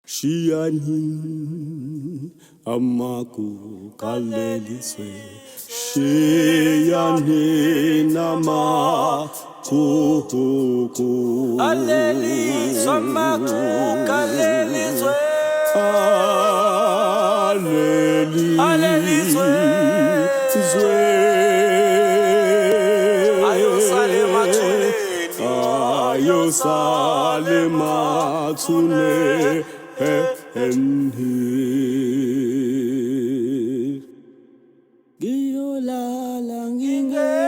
Shiani amaku kaleliswe Shiani nama kuku Aleliswe amaku kaleliswe Aleliswe Ayosale mathuneni Ayosale mathuneni Giyolala ngingena